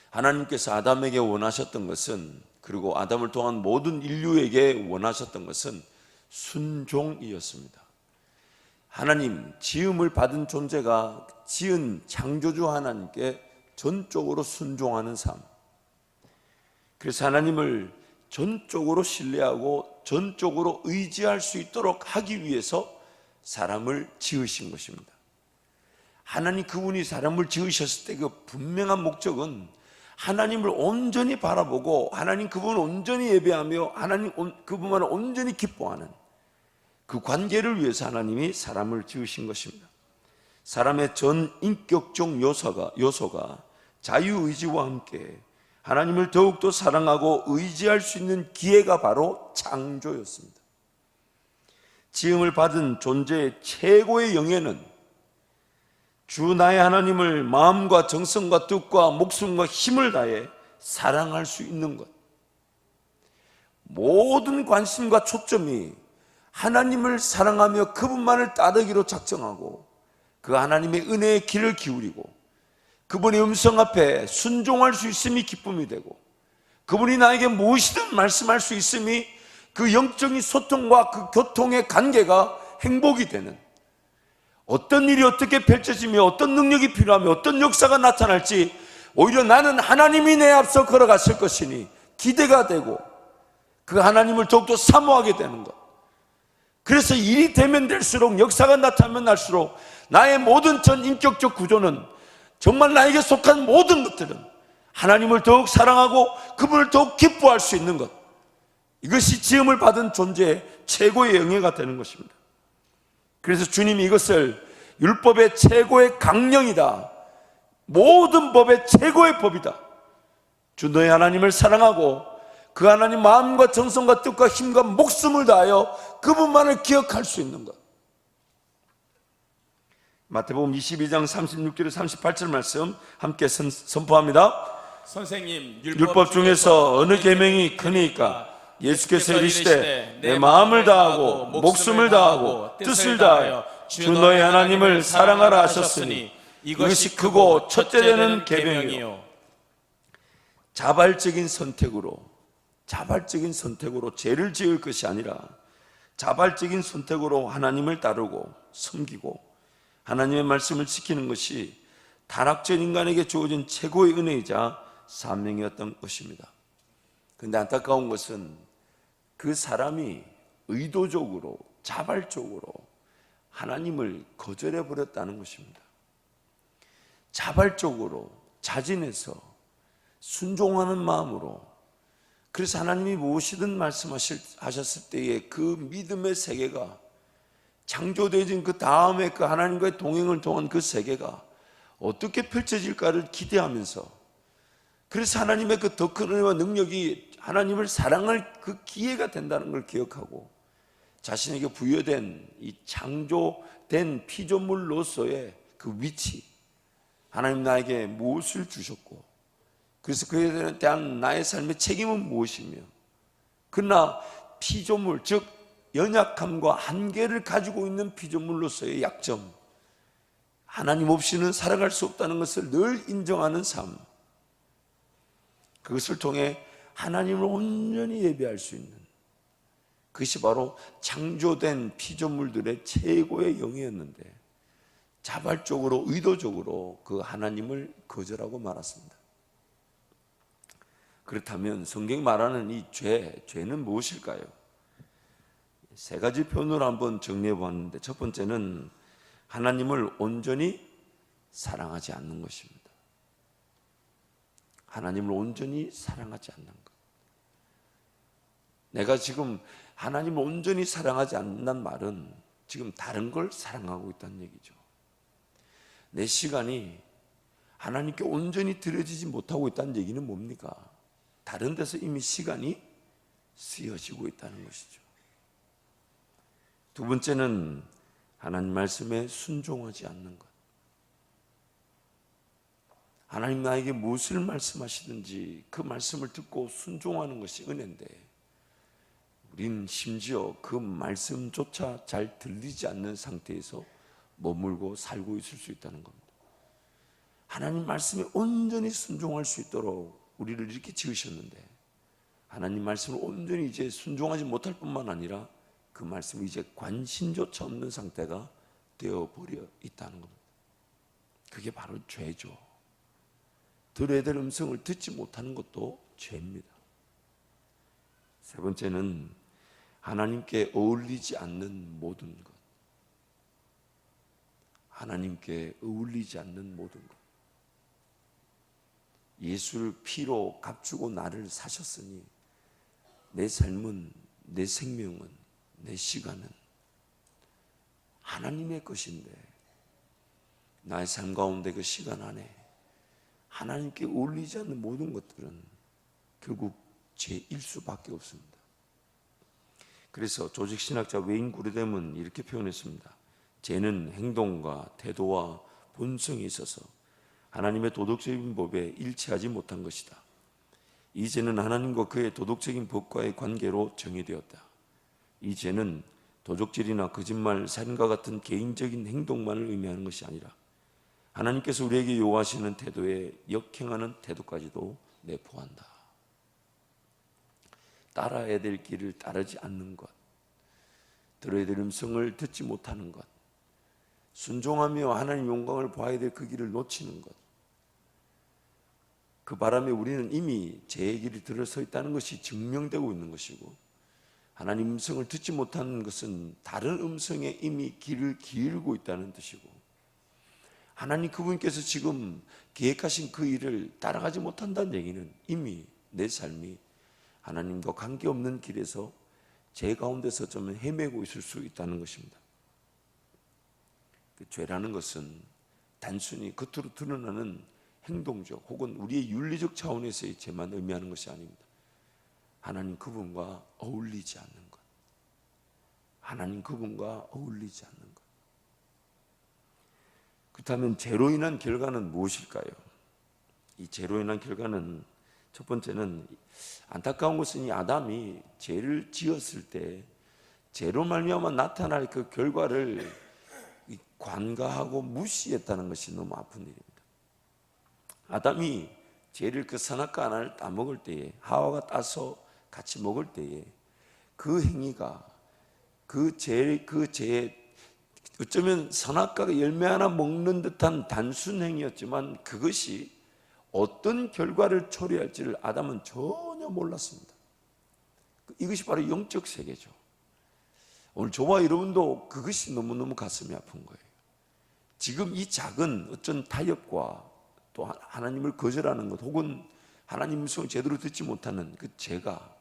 하나님께서 아담에게 원하셨던 것은, 그리고 아담을 통한 모든 인류에게 원하셨던 것은 순종이었습니다. 하나님, 지음을 받은 존재가 지은 창조주 하나님께 전적으로 순종하는 삶. 그래서 하나님을 전적으로 신뢰하고 전적으로 의지할 수 있도록 하기 위해서 사람을 지으신 것입니다. 하나님 그분이 사람을 지으셨을 때 그 분명한 목적은 하나님을 온전히 바라보고 하나님 그분을 온전히 예배하며 하나님 그분만을 온전히 기뻐하는 그 관계를 위해서 하나님이 사람을 지으신 것입니다. 사람의 전 인격적 요소가 자유의지와 함께 하나님을 더욱더 사랑하고 의지할 수 있는 기회가 바로 창조였습니다. 지음을 받은 존재의 최고의 영예는 주 나의 하나님을 마음과 정성과 뜻과 목숨과 힘을 다해 사랑할 수 있는 것. 모든 관심과 초점이 하나님을 사랑하며 그분만을 따르기로 작정하고 그 하나님의 은혜의 길을 기울이고 그분의 음성 앞에 순종할 수 있음이 기쁨이 되고 그분이 나에게 무엇이든 말씀할 수 있음이 그 영적인 소통과 그 교통의 관계가 행복이 되는, 어떤 일이 어떻게 펼쳐지며 어떤 능력이 필요하며 어떤 역사가 나타날지 오히려 나는 하나님이 내 앞서 걸어갔을 것이니 기대가 되고 그 하나님을 더욱더 사모하게 되는 것. 그래서 일이 되면 될수록, 역사가 나타나면 날수록 나의 모든 전 인격적 구조는, 정말 나에게 속한 모든 것들은 하나님을 더욱 사랑하고 그분을 더욱 기뻐할 수 있는 것, 이것이 지음을 받은 존재의 최고의 영예가 되는 것입니다. 그래서 주님이 이것을 율법의 최고의 강령이다, 모든 법의 최고의 법이다, 주 너의 하나님을 사랑하고 그 하나님 마음과 정성과 뜻과 힘과 목숨을 다하여 그분만을 기억할 수 있는 것. 마태복음 22장 36절에 38절 말씀 함께 선포합니다. 선생님, 율법 중에서 어느 계명이 크니까? 예수께서 이르시되 내 마음을 다하고 목숨을 다하고 뜻을 다하여 주 너의 하나님을 사랑하라 하셨으니 이것이 크고 첫째 되는 계명이요. 자발적인 선택으로 죄를 지을 것이 아니라 자발적인 선택으로 하나님을 따르고 섬기고 하나님의 말씀을 지키는 것이 타락전 인간에게 주어진 최고의 은혜이자 사명이었던 것입니다. 그런데 안타까운 것은 그 사람이 의도적으로 자발적으로 하나님을 거절해 버렸다는 것입니다. 자발적으로 자진해서 순종하는 마음으로, 그래서 하나님이 무엇이든 말씀하셨을 때에 그 믿음의 세계가, 창조되어진 그 다음에 그 하나님과의 동행을 통한 그 세계가 어떻게 펼쳐질까를 기대하면서, 그래서 하나님의 그 더 큰 은혜와 능력이 하나님을 사랑할 그 기회가 된다는 걸 기억하고 자신에게 부여된 이 창조된 피조물로서의 그 위치, 하나님 나에게 무엇을 주셨고 그래서 그에 대한 나의 삶의 책임은 무엇이며, 그러나 피조물, 즉 연약함과 한계를 가지고 있는 피조물로서의 약점, 하나님 없이는 살아갈 수 없다는 것을 늘 인정하는 삶, 그것을 통해 하나님을 온전히 예배할 수 있는, 그것이 바로 창조된 피조물들의 최고의 영예였는데 자발적으로 의도적으로 그 하나님을 거절하고 말았습니다. 그렇다면 성경이 말하는 이 죄는 무엇일까요? 세 가지 표현으로 한번 정리해 보았는데, 첫 번째는 하나님을 온전히 사랑하지 않는 것입니다. 하나님을 온전히 사랑하지 않는 것. 내가 지금 하나님을 온전히 사랑하지 않는다는 말은 지금 다른 걸 사랑하고 있다는 얘기죠. 내 시간이 하나님께 온전히 드려지지 못하고 있다는 얘기는 뭡니까? 다른 데서 이미 시간이 쓰여지고 있다는 것이죠. 두 번째는 하나님 말씀에 순종하지 않는 것. 하나님 나에게 무엇을 말씀하시든지 그 말씀을 듣고 순종하는 것이 은혜인데 우린 심지어 그 말씀조차 잘 들리지 않는 상태에서 머물고 살고 있을 수 있다는 겁니다. 하나님 말씀에 온전히 순종할 수 있도록 우리를 이렇게 지으셨는데, 하나님 말씀을 온전히 이제 순종하지 못할 뿐만 아니라 그 말씀이 이제 관심조차 없는 상태가 되어버려 있다는 겁니다. 그게 바로 죄죠. 들어야 될 음성을 듣지 못하는 것도 죄입니다. 세 번째는 하나님께 어울리지 않는 모든 것. 하나님께 어울리지 않는 모든 것. 예수를 피로 값주고 나를 사셨으니 내 삶은, 내 생명은, 내 시간은 하나님의 것인데, 나의 삶 가운데 그 시간 안에 하나님께 어울리지 않는 모든 것들은 결국 죄일 수밖에 없습니다. 그래서 조직신학자 웨인 구르뎀은 이렇게 표현했습니다. 죄는 행동과 태도와 본성에 있어서 하나님의 도덕적인 법에 일치하지 못한 것이다. 이 죄는 하나님과 그의 도덕적인 법과의 관계로 정의되었다. 이 죄는 도적질이나 거짓말, 살인과 같은 개인적인 행동만을 의미하는 것이 아니라 하나님께서 우리에게 요구하시는 태도에 역행하는 태도까지도 내포한다. 따라야 될 길을 따르지 않는 것, 들어야 될 음성을 듣지 못하는 것, 순종하며 하나님 영광을 봐야 될 그 길을 놓치는 것, 그 바람에 우리는 이미 죄의 길이 들어서 있다는 것이 증명되고 있는 것이고, 하나님 음성을 듣지 못하는 것은 다른 음성에 이미 길을 기울고 있다는 뜻이고, 하나님 그분께서 지금 계획하신 그 일을 따라가지 못한다는 얘기는 이미 내 삶이 하나님과 관계없는 길에서 죄 가운데서 좀 헤매고 있을 수 있다는 것입니다. 그 죄라는 것은 단순히 겉으로 드러나는 행동적 혹은 우리의 윤리적 차원에서의 죄만 의미하는 것이 아닙니다. 하나님 그분과 어울리지 않는 것, 하나님 그분과 어울리지 않는 것. 그렇다면 죄로 인한 결과는 무엇일까요? 이 죄로 인한 결과는 첫 번째는, 안타까운 것은 이 아담이 죄를 지었을 때 죄로 말미암아 나타날 그 결과를 관가하고 무시했다는 것이 너무 아픈 일입니다. 아담이 죄를 그 선악과 하나를 따먹을 때에, 하와가 따서 같이 먹을 때에 그 행위가 그 죄의 어쩌면 선악과 열매 하나 먹는 듯한 단순 행위였지만 그것이 어떤 결과를 초래할지를 아담은 전혀 몰랐습니다. 이것이 바로 영적 세계죠. 오늘 저와 여러분도 그것이 너무너무 가슴이 아픈 거예요. 지금 이 작은 어떤 타협과 또 하나님을 거절하는 것, 혹은 하나님 음성을 제대로 듣지 못하는 그 죄가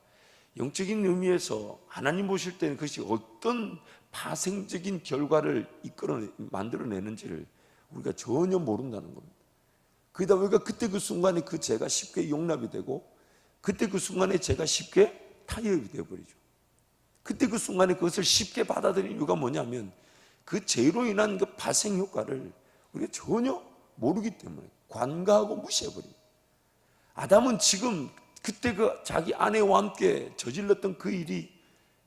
영적인 의미에서 하나님 보실 때는 그것이 어떤 파생적인 결과를 만들어내는지를 우리가 전혀 모른다는 겁니다. 그러다 보니까 그때 그 순간에 그 죄가 쉽게 용납이 되고, 그때 그 순간에 죄가 쉽게 타협이 되어버리죠. 그때 그 순간에 그것을 쉽게 받아들이는 이유가 뭐냐면 그 죄로 인한 그 발생 효과를 우리가 전혀 모르기 때문에 관가하고 무시해버립니다. 아담은 지금 그때 그 자기 아내와 함께 저질렀던 그 일이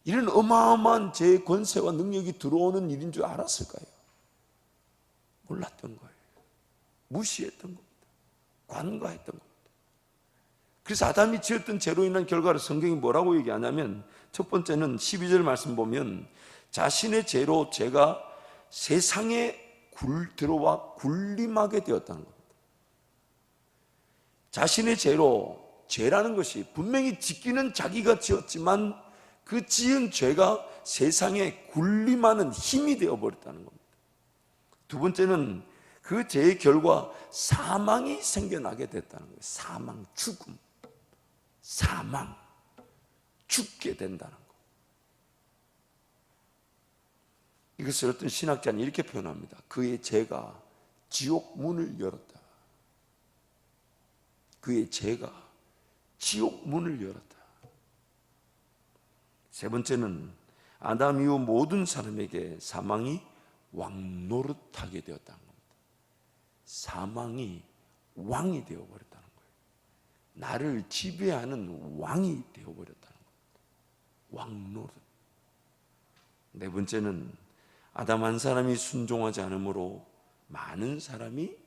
이런 어마어마한 죄의 권세와 능력이 들어오는 일인 줄 알았을까요? 몰랐던 거예요. 무시했던 겁니다. 관가했던 겁니다. 그래서 아담이 지었던 죄로 인한 결과를 성경이 뭐라고 얘기하냐면, 첫 번째는 12절 말씀 보면 자신의 죄로 죄가 세상에 들어와 군림하게 되었다는 겁니다. 자신의 죄로, 죄라는 것이 분명히 짓기는 자기가 지었지만 그 지은 죄가 세상에 군림하는 힘이 되어버렸다는 겁니다. 두 번째는 그 죄의 결과 사망이 생겨나게 됐다는 거예요. 사망, 죽음, 사망, 죽게 된다는 것. 이것을 어떤 신학자는 이렇게 표현합니다. 그의 죄가 지옥 문을 열었다. 그의 죄가 지옥 문을 열었다. 세 번째는 아담 이후 모든 사람에게 사망이 왕노릇하게 되었다는 겁니다. 사망이 왕이 되어버렸다는 거예요. 나를 지배하는 왕이 되어버렸다는 겁니다. 왕노릇. 네 번째는 아담 한 사람이 순종하지 않으므로 많은 사람이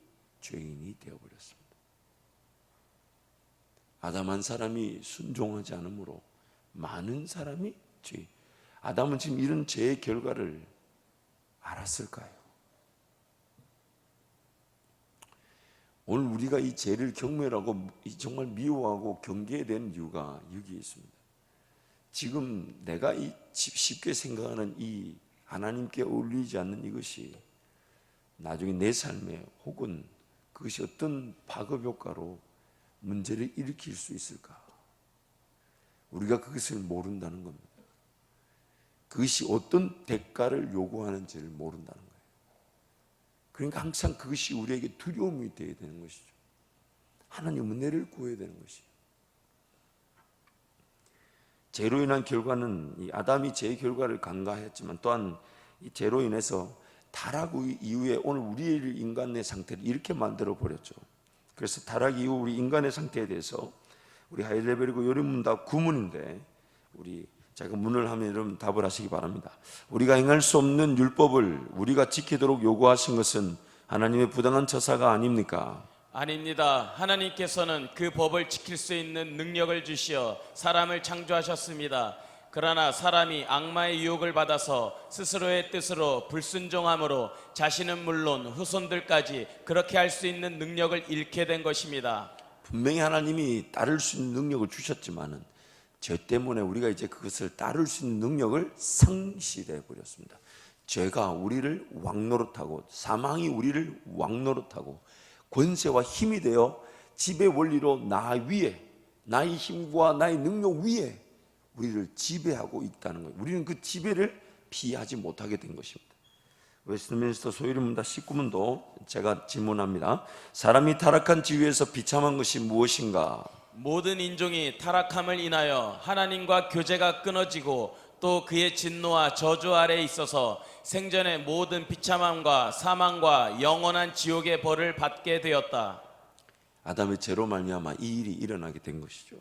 죄인이 되어버렸습니다. 아담 한 사람이 순종하지 않으므로 많은 사람이 죄인. 아담은 지금 이런 죄의 결과를 알았을까요? 오늘 우리가 이 죄를 경멸하고 정말 미워하고 경계해야 되는 이유가 여기에 있습니다. 지금 내가 쉽게 생각하는 이 하나님께 어울리지 않는 이것이 나중에 내 삶에 혹은 그것이 어떤 파급 효과로 문제를 일으킬 수 있을까? 우리가 그것을 모른다는 겁니다. 그것이 어떤 대가를 요구하는지를 모른다는 거예요. 그러니까 항상 그것이 우리에게 두려움이 되어야 되는 것이죠. 하나님 은혜를 구해야 되는 것이죠. 죄로 인한 결과는 이 아담이 죄의 결과를 간과했지만 또한 이 죄로 인해서 타락 이후에 오늘 우리 인간의 상태를 이렇게 만들어 버렸죠. 그래서 타락 이후 우리 인간의 상태에 대해서 우리 하이레벨이고 요리문 다 구문인데 제가 문을 하면 여러분 답을 하시기 바랍니다. 우리가 행할 수 없는 율법을 우리가 지키도록 요구하신 것은 하나님의 부당한 처사가 아닙니까? 아닙니다. 하나님께서는 그 법을 지킬 수 있는 능력을 주시어 사람을 창조하셨습니다. 그러나 사람이 악마의 유혹을 받아서 스스로의 뜻으로 불순종함으로 자신은 물론 후손들까지 그렇게 할 수 있는 능력을 잃게 된 것입니다. 분명히 하나님이 따를 수 있는 능력을 주셨지만은 죄 때문에 우리가 이제 그것을 따를 수 있는 능력을 상실해 버렸습니다. 죄가 우리를 왕노릇하고 사망이 우리를 왕노릇하고 권세와 힘이 되어 지배 원리로 나 위에, 나의 힘과 나의 능력 위에 우리를 지배하고 있다는 거예요. 우리는 그 지배를 피하지 못하게 된 것입니다. 웨스트민스터 소유리문다 19문도 제가 질문합니다. 사람이 타락한 지위에서 비참한 것이 무엇인가? 모든 인종이 타락함을 인하여 하나님과 교제가 끊어지고 또 그의 진노와 저주 아래에 있어서 생전의 모든 비참함과 사망과 영원한 지옥의 벌을 받게 되었다. 아담의 죄로 말미암아 이 일이 일어나게 된 것이죠.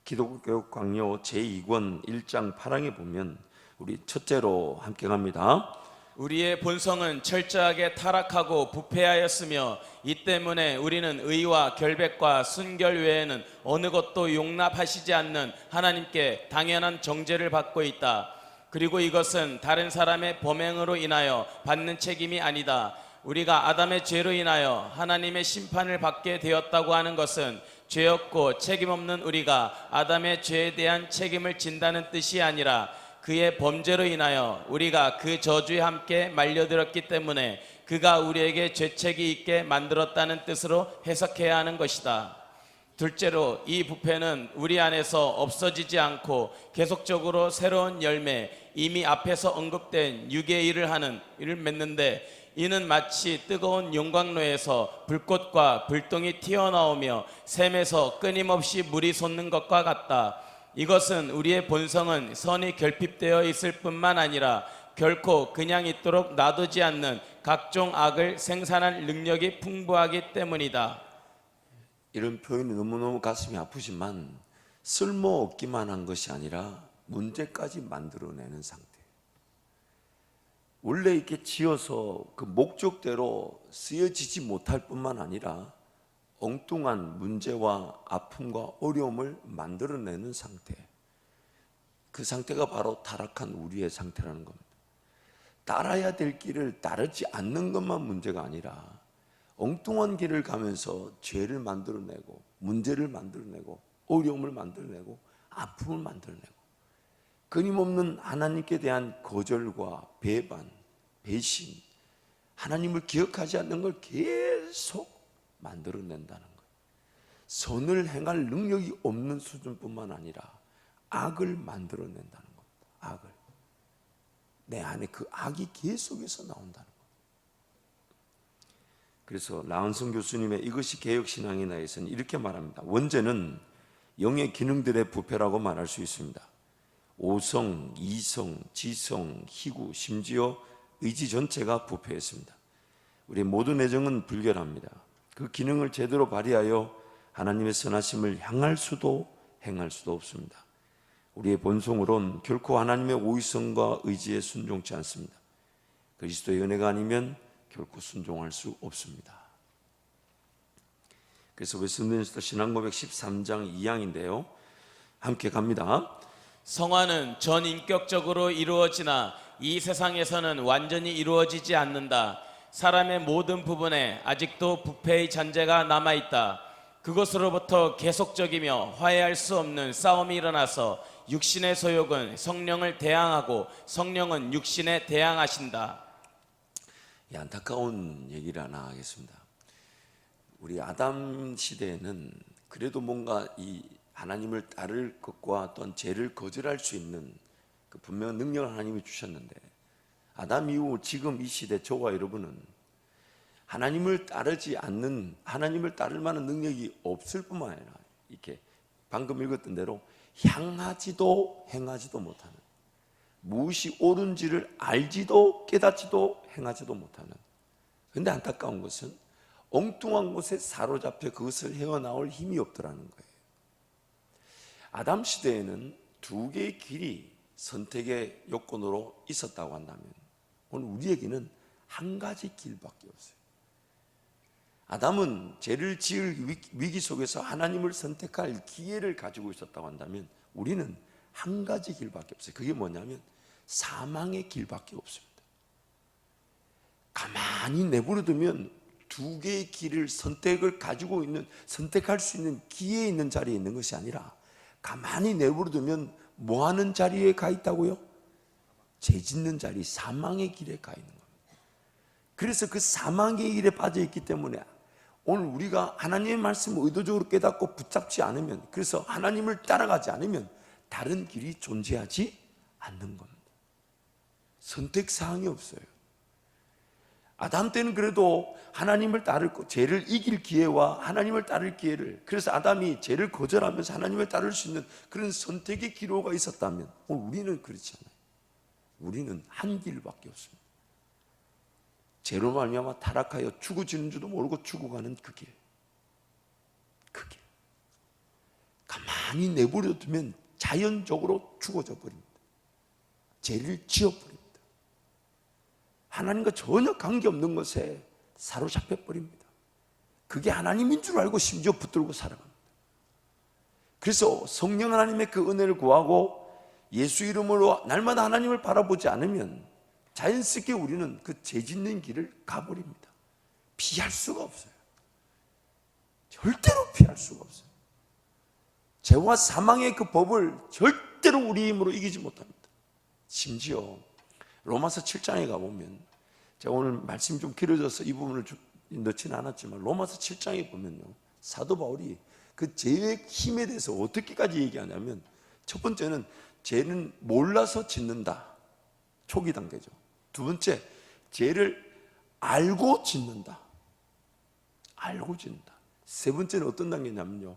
기독교 강요 제2권 1장 8항에 보면 우리 첫째로 함께 갑니다. 우리의 본성은 철저하게 타락하고 부패하였으며 이 때문에 우리는 의와 결백과 순결 외에는 어느 것도 용납하시지 않는 하나님께 당연한 정죄를 받고 있다. 그리고 이것은 다른 사람의 범행으로 인하여 받는 책임이 아니다. 우리가 아담의 죄로 인하여 하나님의 심판을 받게 되었다고 하는 것은 죄 없고 책임 없는 우리가 아담의 죄에 대한 책임을 진다는 뜻이 아니라 그의 범죄로 인하여 우리가 그 저주에 함께 말려들었기 때문에 그가 우리에게 죄책이 있게 만들었다는 뜻으로 해석해야 하는 것이다. 둘째로 이 부패는 우리 안에서 없어지지 않고 계속적으로 새로운 열매, 이미 앞에서 언급된 육의 일을 하는 일을 맺는데 이는 마치 뜨거운 용광로에서 불꽃과 불똥이 튀어나오며 샘에서 끊임없이 물이 솟는 것과 같다. 이것은 우리의 본성은 선이 결핍되어 있을 뿐만 아니라 결코 그냥 있도록 놔두지 않는 각종 악을 생산할 능력이 풍부하기 때문이다. 이런 표현이 너무너무 가슴이 아프지만 쓸모없기만 한 것이 아니라 문제까지 만들어내는 상태. 원래 이렇게 지어서 그 목적대로 쓰여지지 못할 뿐만 아니라 엉뚱한 문제와 아픔과 어려움을 만들어내는 상태. 그 상태가 바로 타락한 우리의 상태라는 겁니다. 따라야 될 길을 따르지 않는 것만 문제가 아니라 엉뚱한 길을 가면서 죄를 만들어내고 문제를 만들어내고 어려움을 만들어내고 아픔을 만들어내고 끊임없는 하나님께 대한 거절과 배반, 배신, 하나님을 기억하지 않는 걸 계속 만들어낸다는 거예요. 선을 행할 능력이 없는 수준뿐만 아니라 악을 만들어낸다는 겁니다. 악을. 내 안에 그 악이 계속해서 나온다는 겁니다. 그래서 라은성 교수님의 이것이 개혁신앙이나에서는 이렇게 말합니다. 원죄는 영의 기능들의 부패라고 말할 수 있습니다. 오성, 이성, 지성, 희구, 심지어 의지 전체가 부패했습니다. 우리의 모든 애정은 불결합니다. 그 기능을 제대로 발휘하여 하나님의 선하심을 향할 수도 행할 수도 없습니다. 우리의 본성으론 결코 하나님의 오의성과 의지에 순종치 않습니다. 그리스도의 은혜가 아니면 결코 순종할 수 없습니다. 그래서 웨스트민스터 신앙고백 13장 2항인데요. 함께 갑니다. 성화는 전인격적으로 이루어지나 이 세상에서는 완전히 이루어지지 않는다. 사람의 모든 부분에 아직도 부패의 잔재가 남아있다. 그것으로부터 계속적이며 화해할 수 없는 싸움이 일어나서 육신의 소욕은 성령을 대항하고 성령은 육신에 대항하신다. 안타까운 얘기를 하나 하겠습니다. 우리 아담 시대에는 그래도 뭔가 이 하나님을 따를 것과 또한 죄를 거절할 수 있는 그 분명한 능력을 하나님이 주셨는데, 아담 이후 지금 이 시대 저와 여러분은 하나님을 따르지 않는, 하나님을 따를 만한 능력이 없을 뿐만 아니라 이렇게 방금 읽었던 대로 향하지도 행하지도 못하는, 무엇이 옳은지를 알지도 깨닫지도 행하지도 못하는. 그런데 안타까운 것은 엉뚱한 곳에 사로잡혀 그것을 헤어나올 힘이 없더라는 거예요. 아담 시대에는 두 개의 길이 선택의 요건으로 있었다고 한다면, 오늘 우리에게는 한 가지 길밖에 없어요. 아담은 죄를 지을 위기 속에서 하나님을 선택할 기회를 가지고 있었다고 한다면, 우리는 한 가지 길밖에 없어요. 그게 뭐냐면 사망의 길밖에 없습니다. 가만히 내버려두면 두 개의 길을 선택을 가지고 있는, 선택할 수 있는 기회에 있는 자리에 있는 것이 아니라, 가만히 내버려두면 뭐 하는 자리에 가 있다고요? 죄 짓는 자리, 사망의 길에 가 있는 겁니다. 그래서 그 사망의 길에 빠져 있기 때문에 오늘 우리가 하나님의 말씀을 의도적으로 깨닫고 붙잡지 않으면, 그래서 하나님을 따라가지 않으면 다른 길이 존재하지 않는 겁니다. 선택사항이 없어요. 아담 때는 그래도 하나님을 따를, 죄를 이길 기회와 하나님을 따를 기회를, 그래서 아담이 죄를 거절하면서 하나님을 따를 수 있는 그런 선택의 기로가 있었다면, 오늘 우리는 그렇지 않아요. 우리는 한 길밖에 없습니다. 죄로 말미암아 타락하여 죽어지는 줄도 모르고 죽어가는 그 길. 그 길. 가만히 내버려 두면 자연적으로 죽어져 버립니다. 죄를 지어버립니다. 하나님과 전혀 관계없는 것에 사로잡혀 버립니다. 그게 하나님인 줄 알고 심지어 붙들고 살아갑니다. 그래서 성령 하나님의 그 은혜를 구하고 예수 이름으로 날마다 하나님을 바라보지 않으면 자연스럽게 우리는 그 죄 짓는 길을 가버립니다. 피할 수가 없어요. 절대로 피할 수가 없어요. 죄와 사망의 그 법을 절대로 우리 힘으로 이기지 못합니다. 심지어 로마서 7장에 가보면, 제가 오늘 말씀이 좀 길어져서 이 부분을 넣지는 않았지만, 로마서 7장에 보면요, 사도 바울이 그 죄의 힘에 대해서 어떻게까지 얘기하냐면, 첫 번째는 죄는 몰라서 짓는다, 초기 단계죠. 두 번째, 죄를 알고 짓는다, 알고 짓는다. 세 번째는 어떤 단계냐면요,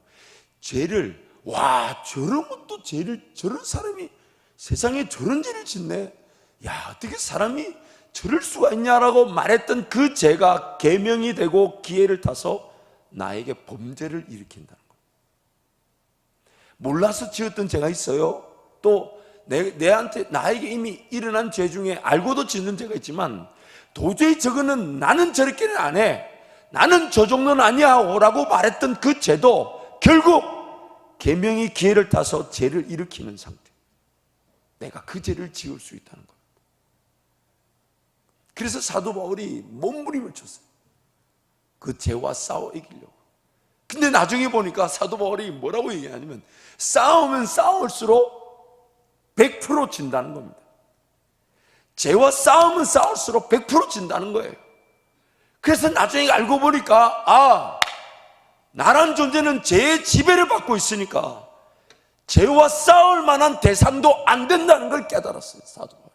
죄를, 와, 저런 것도 죄를, 저런 사람이 세상에 저런 죄를 짓네, 야, 어떻게 사람이 저럴 수가 있냐라고 말했던 그 죄가 계명이 되고 기회를 타서 나에게 범죄를 일으킨다는 거예요. 몰라서 지었던 죄가 있어요. 또 나에게 이미 일어난 죄 중에 알고도 짓는 죄가 있지만, 도저히 저거는 나는 저렇게는 안 해, 나는 저 정도는 아니야 라고 말했던 그 죄도 결국 계명이 기회를 타서 죄를 일으키는 상태. 내가 그 죄를 지을 수 있다는 것. 그래서 사도 바울이 몸부림을 쳤어요. 그 죄와 싸워 이기려고. 근데 나중에 보니까 사도 바울이 뭐라고 얘기하냐면, 싸우면 싸울수록 100% 진다는 겁니다. 죄와 싸우면 싸울수록 100% 진다는 거예요. 그래서 나중에 알고 보니까, 아, 나란 존재는 죄의 지배를 받고 있으니까 죄와 싸울 만한 대상도 안 된다는 걸 깨달았어요, 사도 바울이.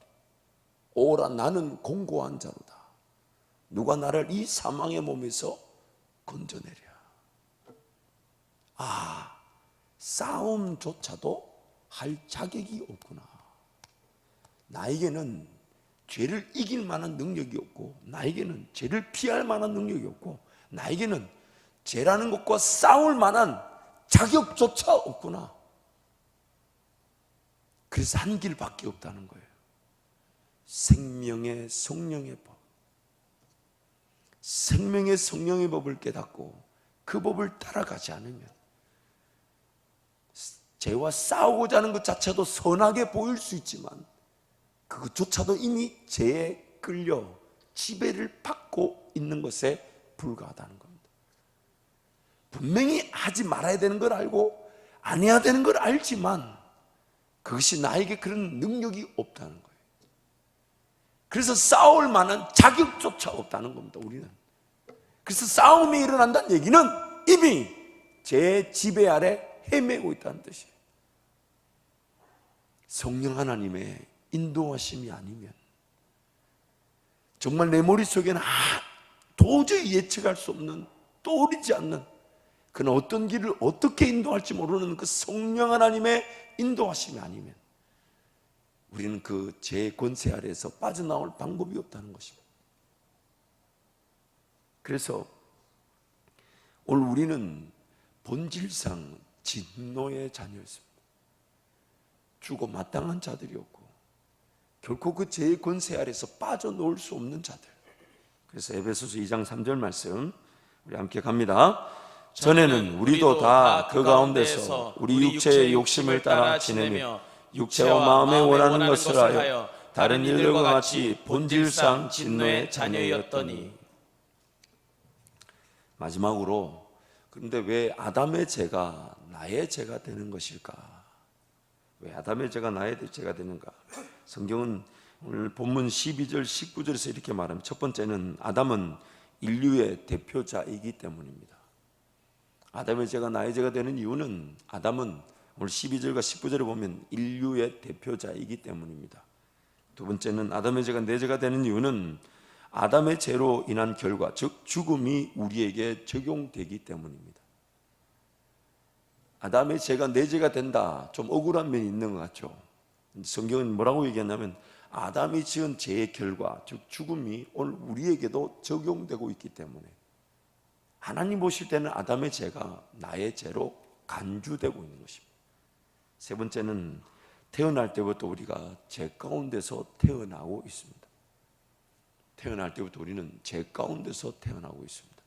오라, 나는 공고한 자로다. 누가 나를 이 사망의 몸에서 건져내랴. 아, 싸움조차도 할 자격이 없구나. 나에게는 죄를 이길 만한 능력이 없고, 나에게는 죄를 피할 만한 능력이 없고, 나에게는 죄라는 것과 싸울 만한 자격조차 없구나. 그래서 한 길밖에 없다는 거예요. 생명의 성령의 법. 생명의 성령의 법을 깨닫고 그 법을 따라가지 않으면 죄와 싸우고자 하는 것 자체도 선하게 보일 수 있지만 그것조차도 이미 죄에 끌려 지배를 받고 있는 것에 불과하다는 겁니다. 분명히 하지 말아야 되는 걸 알고 안 해야 되는 걸 알지만 그것이 나에게 그런 능력이 없다는 거예요. 그래서 싸울 만한 자격조차 없다는 겁니다, 우리는. 그래서 싸움이 일어난다는 얘기는 이미 제 지배 아래 헤매고 있다는 뜻이에요. 성령 하나님의 인도하심이 아니면 정말 내 머릿속에는 도저히 예측할 수 없는, 떠오르지 않는 그는 어떤 길을 어떻게 인도할지 모르는 그 성령 하나님의 인도하심이 아니면 우리는 그 제 권세 아래에서 빠져나올 방법이 없다는 것입니다. 그래서 오늘 우리는 본질상 진노의 자녀였습니다. 주고 마땅한 자들이었고 결코 그 죄의 권세 아래에서 빠져나올 수 없는 자들. 그래서 에베소서 2장 3절 말씀 우리 함께 갑니다. 전에는 우리도 다 그 가운데서 우리 육체의 욕심을 따라 지내며 육체와 마음에 원하는 것을 하여 다른 일들과 같이 본질상 진노의 자녀였더니. 마지막으로, 그런데 왜 아담의 죄가 나의 죄가 되는 것일까? 왜 아담의 죄가 나의 죄가 되는가? 성경은 오늘 본문 12절 19절에서 이렇게 말합니다. 첫 번째는 아담은 인류의 대표자이기 때문입니다. 아담의 죄가 나의 죄가 되는 이유는 아담은 오늘 12절과 19절에 보면 인류의 대표자이기 때문입니다. 두 번째는 아담의 죄가 내 죄가 되는 이유는 아담의 죄로 인한 결과, 즉 죽음이 우리에게 적용되기 때문입니다. 아담의 죄가 내 죄가 된다, 좀 억울한 면이 있는 것 같죠. 성경은 뭐라고 얘기했냐면 아담이 지은 죄의 결과, 즉 죽음이 오늘 우리에게도 적용되고 있기 때문에 하나님 보실 때는 아담의 죄가 나의 죄로 간주되고 있는 것입니다. 세 번째는 태어날 때부터 우리가 죄 가운데서 태어나고 있습니다. 태어날 때부터 우리는 죄 가운데서 태어나고 있습니다.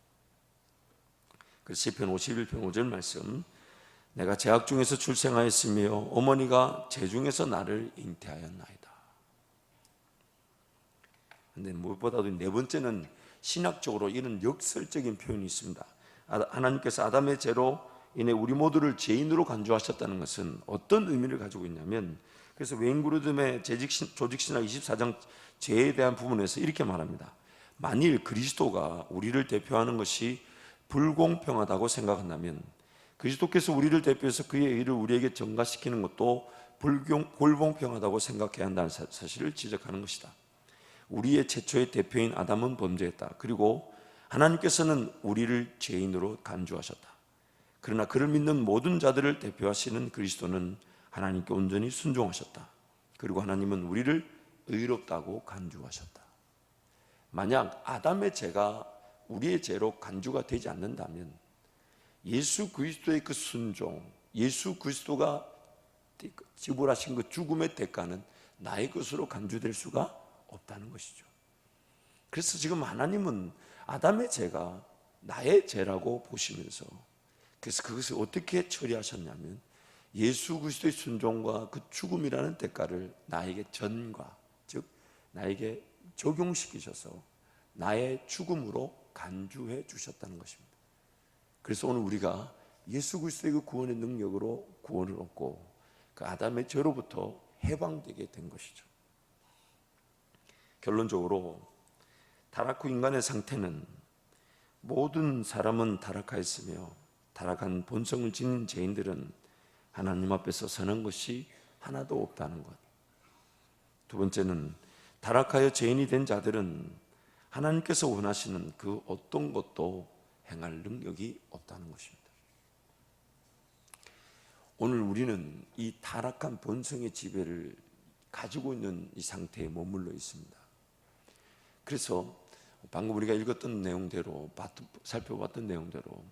그래서 시편 51편 5절 말씀, 내가 죄악 중에서 출생하였으며 어머니가 죄 중에서 나를 잉태하였나이다. 그런데 무엇보다도 네 번째는 신학적으로 이런 역설적인 표현이 있습니다. 하나님께서 아담의 죄로 인해 우리 모두를 죄인으로 간주하셨다는 것은 어떤 의미를 가지고 있냐면, 그래서 웨인 그루듬의 조직신학 24장 죄에 대한 부분에서 이렇게 말합니다. 만일 그리스도가 우리를 대표하는 것이 불공평하다고 생각한다면 그리스도께서 우리를 대표해서 그의 의를 우리에게 전가시키는 것도 불공평하다고 생각해야 한다는 사실을 지적하는 것이다. 우리의 최초의 대표인 아담은 범죄했다. 그리고 하나님께서는 우리를 죄인으로 간주하셨다. 그러나 그를 믿는 모든 자들을 대표하시는 그리스도는 하나님께 온전히 순종하셨다. 그리고 하나님은 우리를 의롭다고 간주하셨다. 만약 아담의 죄가 우리의 죄로 간주가 되지 않는다면 예수 그리스도의 그 순종, 예수 그리스도가 지불하신 그 죽음의 대가는 나의 것으로 간주될 수가 없다는 것이죠. 그래서 지금 하나님은 아담의 죄가 나의 죄라고 보시면서, 그래서 그것을 어떻게 처리하셨냐면 예수 그리스도의 순종과 그 죽음이라는 대가를 나에게 전가, 즉 나에게 적용시키셔서 나의 죽음으로 간주해 주셨다는 것입니다. 그래서 오늘 우리가 예수 그리스도의 그 구원의 능력으로 구원을 얻고 그 아담의 죄로부터 해방되게 된 것이죠. 결론적으로 타락 후 인간의 상태는 모든 사람은 타락하였으며 타락한 본성을 지닌 죄인들은 하나님 앞에서 선한 것이 하나도 없다는 것. 두 번째는 타락하여 죄인이 된 자들은 하나님께서 원하시는 그 어떤 것도 행할 능력이 없다는 것입니다. 오늘 우리는 이 타락한 본성의 지배를 가지고 있는 이 상태에 머물러 있습니다. 그래서 방금 우리가 읽었던 내용대로, 살펴봤던 내용대로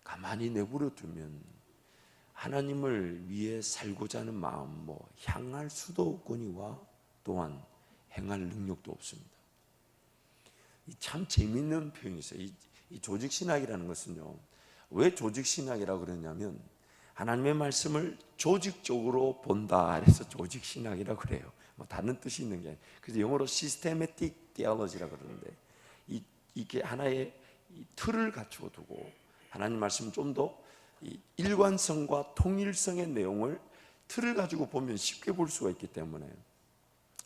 가만히 내버려 두면 하나님을 위해 살고자 하는 마음, 향할 수도 없거니와 또한 행할 능력도 없습니다. 참 재미있는 표현이 있어요. 이 조직신학이라는 것은요, 왜 조직신학이라고 그러냐면 하나님의 말씀을 조직적으로 본다 그래서 조직신학이라고 그래요. 뭐 다른 뜻이 있는 게 아니에요. 그래서 영어로 시스테매틱 디알로지라고 그러는데 이게 하나의 틀을 갖추어 두고 하나님 말씀 좀 더 일관성과 통일성의 내용을 틀을 가지고 보면 쉽게 볼 수가 있기 때문에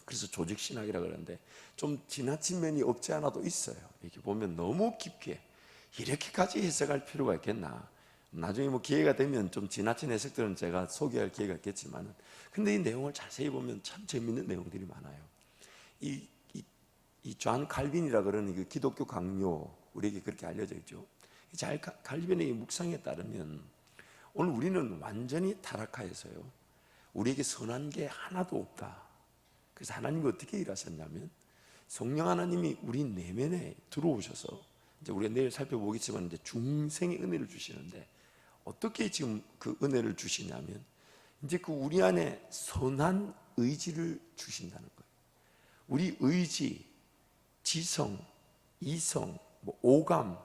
그래서 조직신학이라고 그러는데 좀 지나친 면이 없지 않아도 있어요. 이렇게 보면 너무 깊게 이렇게까지 해석할 필요가 있겠나. 나중에 뭐 기회가 되면 좀 지나친 해석들은 제가 소개할 기회가 있겠지만 근데 이 내용을 자세히 보면 참 재밌는 내용들이 많아요. 이 존 칼빈이라 그러는 그 기독교 강요 우리에게 그렇게 알려져 있죠. 칼빈의 묵상에 따르면 오늘 우리는 완전히 타락하여서요 우리에게 선한 게 하나도 없다. 그래서 하나님이 어떻게 일하셨냐면 성령 하나님이 우리 내면에 들어오셔서 이제 우리가 내일 살펴보겠지만 이제 중생의 은혜를 주시는데 어떻게 지금 그 은혜를 주시냐면 이제 그 우리 안에 선한 의지를 주신다는 거예요. 우리 의지, 지성, 이성, 뭐 오감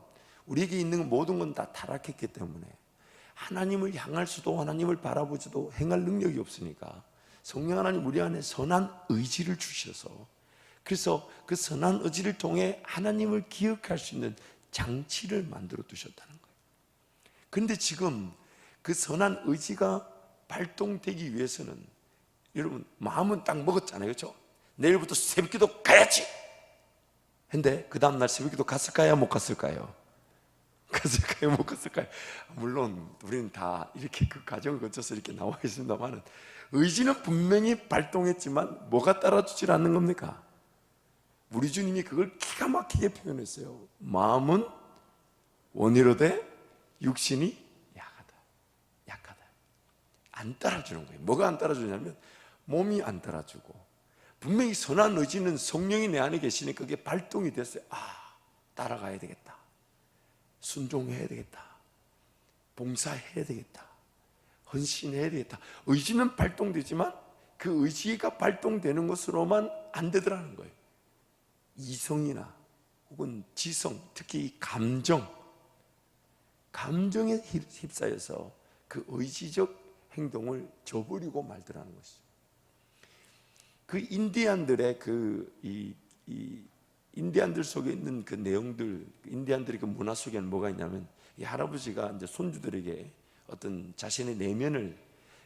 우리에게 있는 모든 건 다 타락했기 때문에 하나님을 향할 수도 하나님을 바라보지도 행할 능력이 없으니까 성령 하나님 우리 안에 선한 의지를 주셔서 그래서 그 선한 의지를 통해 하나님을 기억할 수 있는 장치를 만들어 두셨다는 거예요. 그런데 지금 그 선한 의지가 발동되기 위해서는 여러분 마음은 딱 먹었잖아요, 그렇죠? 내일부터 새벽기도 가야지. 근데 그 다음날 새벽기도 갔을까요? 못 갔을까요? 갔을까요? 못 갔을까요? 물론 우리는 다 이렇게 그 과정을 거쳐서 이렇게 나와 있습니다만 의지는 분명히 발동했지만 뭐가 따라주질 않는 겁니까? 우리 주님이 그걸 기가 막히게 표현했어요. 마음은 원이로되 육신이 약하다. 안 따라주는 거예요. 뭐가 안 따라주냐면 몸이 안 따라주고 분명히 선한 의지는 성령이 내 안에 계시니까 그게 발동이 됐어요. 따라가야 되겠다. 순종해야 되겠다. 봉사해야 되겠다. 헌신해야 되겠다. 의지는 발동되지만 그 의지가 발동되는 것으로만 안 되더라는 거예요. 이성이나 혹은 지성, 특히 이 감정에 휩싸여서 그 의지적 행동을 저버리고 말더라는 것이죠. 그 인디안들의 인디안들 속에 있는 그 내용들, 인디안들의 그 문화 속에는 뭐가 있냐면 이 할아버지가 이제 손주들에게 어떤 자신의 내면을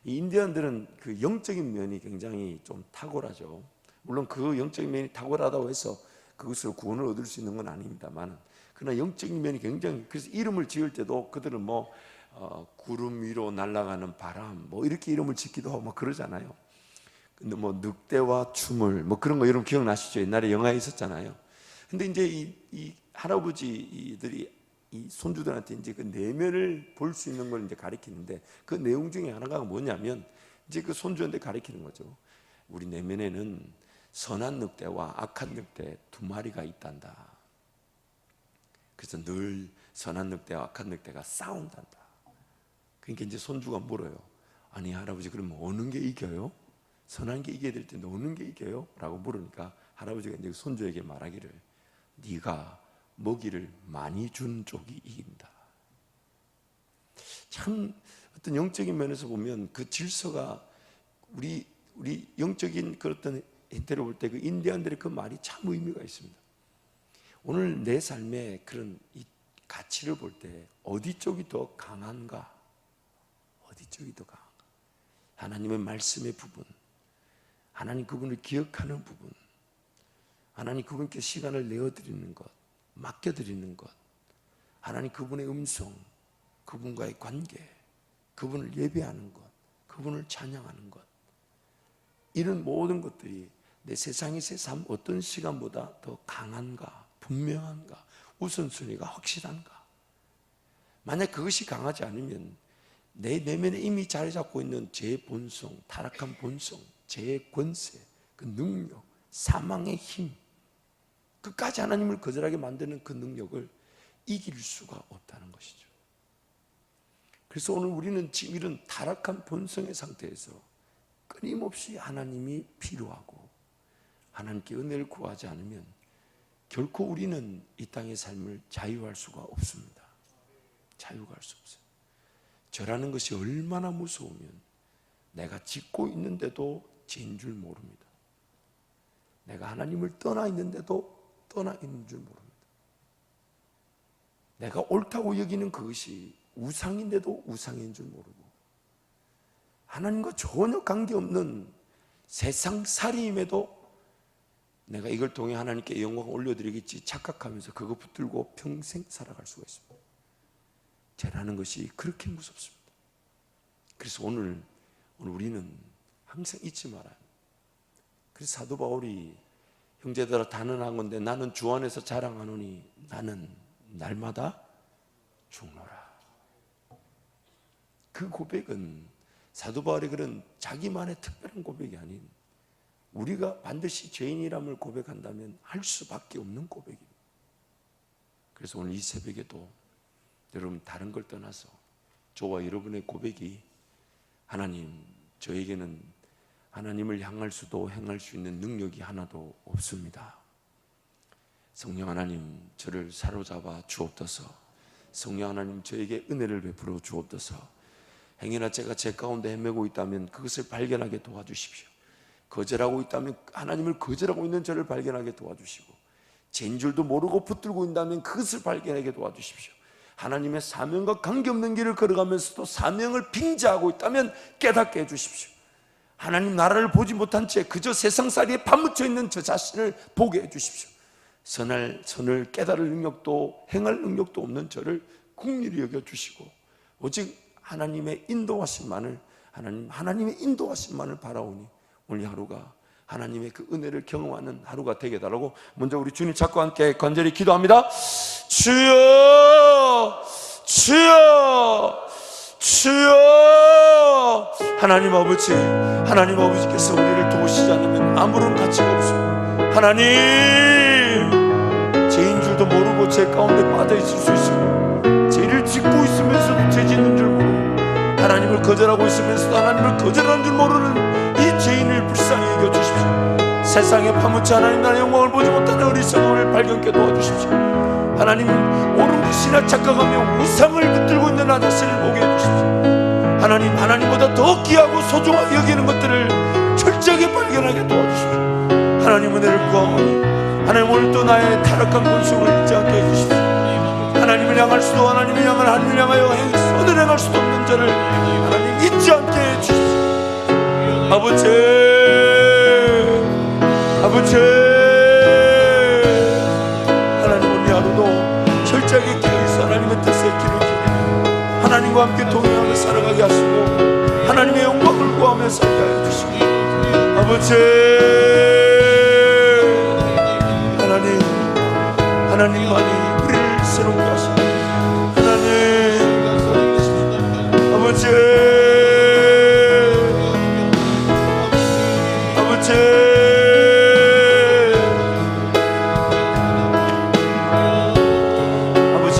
이 인디안들은 그 영적인 면이 굉장히 좀 탁월하죠. 물론 그 영적인 면이 탁월하다고 해서 그것으로 구원을 얻을 수 있는 건 아닙니다만 그러나 영적인 면이 굉장히 그래서 이름을 지을 때도 그들은 뭐 구름 위로 날아가는 바람 뭐 이렇게 이름을 짓기도 하고 막 그러잖아요. 근데 뭐 늑대와 춤을 뭐 그런 거 여러분 기억나시죠? 옛날에 영화에 있었잖아요. 근데 이제 이 할아버지들이 이 손주들한테 이제 그 내면을 볼 수 있는 걸 이제 가리키는데 그 내용 중에 하나가 뭐냐면 이제 그 손주한테 가리키는 거죠. 우리 내면에는 선한 늑대와 악한 늑대 두 마리가 있단다. 그래서 늘 선한 늑대와 악한 늑대가 싸운단다. 그러니까 이제 손주가 물어요. 아니 할아버지 그러면 어느 게 이겨요? 선한 게 이겨야 될 텐데 어느 게 이겨요? 라고 물으니까 할아버지가 이제 손주에게 말하기를 네가 먹이를 많이 준 쪽이 이긴다. 참 어떤 영적인 면에서 보면 그 질서가 우리 영적인 그 어떤 형태로 볼 때 그 인디안들의 그 말이 참 의미가 있습니다. 오늘 내 삶의 그런 이 가치를 볼 때 어디 쪽이 더 강한가? 어디 쪽이 더 강한가? 하나님의 말씀의 부분, 하나님 그분을 기억하는 부분, 하나님 그분께 시간을 내어드리는 것, 맡겨드리는 것, 하나님 그분의 음성, 그분과의 관계, 그분을 예배하는 것, 그분을 찬양하는 것, 이런 모든 것들이 내 세상에서의 삶 어떤 시간보다 더 강한가, 분명한가, 우선순위가 확실한가. 만약 그것이 강하지 않으면 내 내면에 이미 자리 잡고 있는 제 본성, 타락한 본성, 제 권세, 그 능력, 사망의 힘, 끝까지 하나님을 거절하게 만드는 그 능력을 이길 수가 없다는 것이죠. 그래서 오늘 우리는 지금 이런 타락한 본성의 상태에서 끊임없이 하나님이 필요하고 하나님께 은혜를 구하지 않으면 결코 우리는 이 땅의 삶을 자유할 수가 없습니다. 자유가 할 수 없어요. 저라는 것이 얼마나 무서우면 내가 짓고 있는데도 죄인 줄 모릅니다. 내가 하나님을 떠나 있는데도 떠나 있는 줄 모릅니다. 내가 옳다고 여기는 그것이 우상인데도 우상인 줄 모르고 하나님과 전혀 관계없는 세상살이임에도 내가 이걸 통해 하나님께 영광을 올려드리겠지 착각하면서 그거 붙들고 평생 살아갈 수가 있습니다. 죄라는 것이 그렇게 무섭습니다. 그래서 오늘 우리는 항상 잊지 말아요. 그래서 사도 바울이 형제들아 단언한 건데 나는 주 안에서 자랑하노니 나는 날마다 죽노라. 그 고백은 사도 바울의 그런 자기만의 특별한 고백이 아닌 우리가 반드시 죄인이람을 고백한다면 할 수밖에 없는 고백입니다. 그래서 오늘 이 새벽에도 여러분 다른 걸 떠나서 저와 여러분의 고백이 하나님, 저에게는 하나님을 향할 수도 행할 수 있는 능력이 하나도 없습니다. 성령 하나님, 저를 사로잡아 주옵소서. 성령 하나님, 저에게 은혜를 베풀어 주옵소서. 행여나 제가 제 가운데 헤매고 있다면 그것을 발견하게 도와주십시오. 거절하고 있다면 하나님을 거절하고 있는 저를 발견하게 도와주시고, 죄인 줄도 모르고 붙들고 있다면 그것을 발견하게 도와주십시오. 하나님의 사명과 관계없는 길을 걸어가면서도 사명을 빙자하고 있다면 깨닫게 해주십시오. 하나님 나라를 보지 못한 채 그저 세상살이에 파묻혀 있는 저 자신을 보게 해주십시오. 선을 깨달을 능력도 행할 능력도 없는 저를 긍휼히 여겨주시고 오직 하나님의 인도하심만을 하나님의 인도하심만을 바라오니 오늘 하루가 하나님의 그 은혜를 경험하는 하루가 되게 달라고 먼저 우리 주님 찾고 함께 간절히 기도합니다. 주여 주여 주여. 하나님 아버지께서 우리를 도우시지 않으면 아무런 가치가 없습니다. 하나님, 죄인 줄도 모르고 죄 가운데 빠져 있을 수 있습니다. 죄를 짓고 있으면서도 죄 짓는 줄 모르고 하나님을 거절하고 있으면서도 하나님을 거절하는 줄 모르는 이 죄인을 불쌍히 여겨주십시오. 세상에 파묻혀 하나님 나라의 영광을 보지 못하는 어리석음을 발견케 도와주십시오. 하나님, 옳은 것이나 착각하며 우상을 붙들고 있는 나 자신을 보게 해주십시오. 하나님, 하나님보다 더 귀하고 소중하게 여기는 것들을 철저하게 발견하게 도와주십시오. 하나님 은혜를 구하오니 하나님 오늘도 나의 타락한 본성을 잊지 않게 해주십시오. 하나님을 향할 수도 하나님을 향하여 선을 행할 수도 없는 저를 하나님 잊지 않게 해주십시오. 아버지 하나님, 오늘 하루도 철저하게 깨어있어 하나님의 뜻에 길을 기울이며 하나님과 함께 동행하며 살아가게 하시고 하나님의 영광을 구하며 살게 하여 주시고 아버지 하나님만이 우리를 새롭게 하시고 하나님 아버지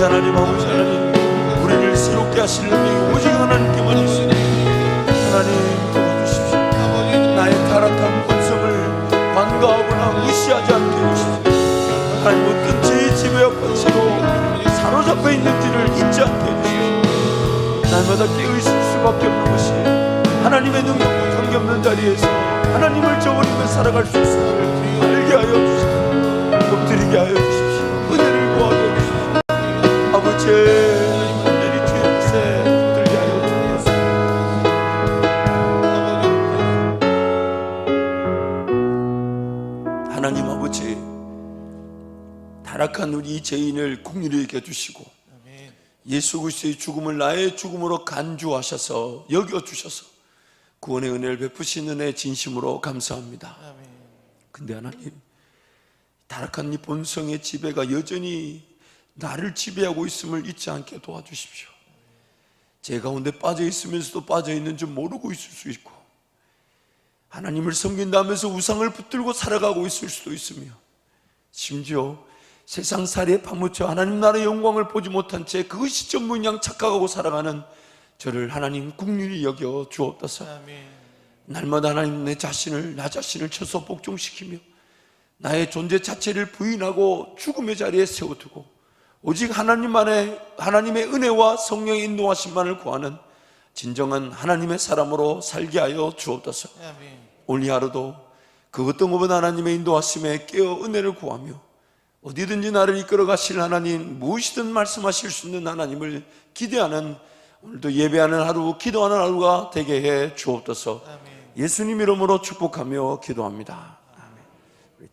하나님, 우리를 새롭게 하시는 분이 오직 하나님께만 있으니 하나님 도와주십시오. 나의 타락한 본성을 관가하거나 무시하지 않게 해주십시오. 하나님, 어떤 죄의 지배와 권세로 사로잡혀 있는지를 잊지 않게 해주십시오. 날마다 깨어있을 수밖에 없는 것이 하나님의 능력과 관계없는 자리에서 하나님을 저버리며 살아갈 수 있음을 알게 하여 주십시오. 엎드리게 하여 주십시오. 은혜를 구하게 하여 주십시오. 아버지, 오늘이 주의 뜻에 붙들게 하여 주옵소서. 하나님 아버지, 타락한 우리 죄인을 긍휼히 여겨주시고 예수 그리스도의 죽음을 나의 죽음으로 간주하셔서 여겨주셔서 구원의 은혜를 베푸신 은혜 진심으로 감사합니다. 근데 하나님, 타락한 이 본성의 지배가 여전히 나를 지배하고 있음을 잊지 않게 도와주십시오. 제 가운데 빠져 있으면서도 빠져 있는 줄 모르고 있을 수 있고 하나님을 섬긴다면서 우상을 붙들고 살아가고 있을 수도 있으며 심지어 세상살이에 파묻혀 하나님 나라의 영광을 보지 못한 채 그것이 전부인 착각하고 살아가는 저를 하나님 긍휼히 여겨 주옵소서. 날마다 하나님 나 자신을 쳐서 복종시키며 나의 존재 자체를 부인하고 죽음의 자리에 세워두고 오직 하나님의 은혜와 성령의 인도하심만을 구하는 진정한 하나님의 사람으로 살게 하여 주옵소서. 오늘 하루도 그 어떤 것보다 하나님의 인도하심에 깨어 은혜를 구하며 어디든지 나를 이끌어 가실 하나님, 무엇이든 말씀하실 수 있는 하나님을 기대하는 오늘도 예배하는 하루, 기도하는 하루가 되게 해 주옵소서. 예수님 이름으로 축복하며 기도합니다.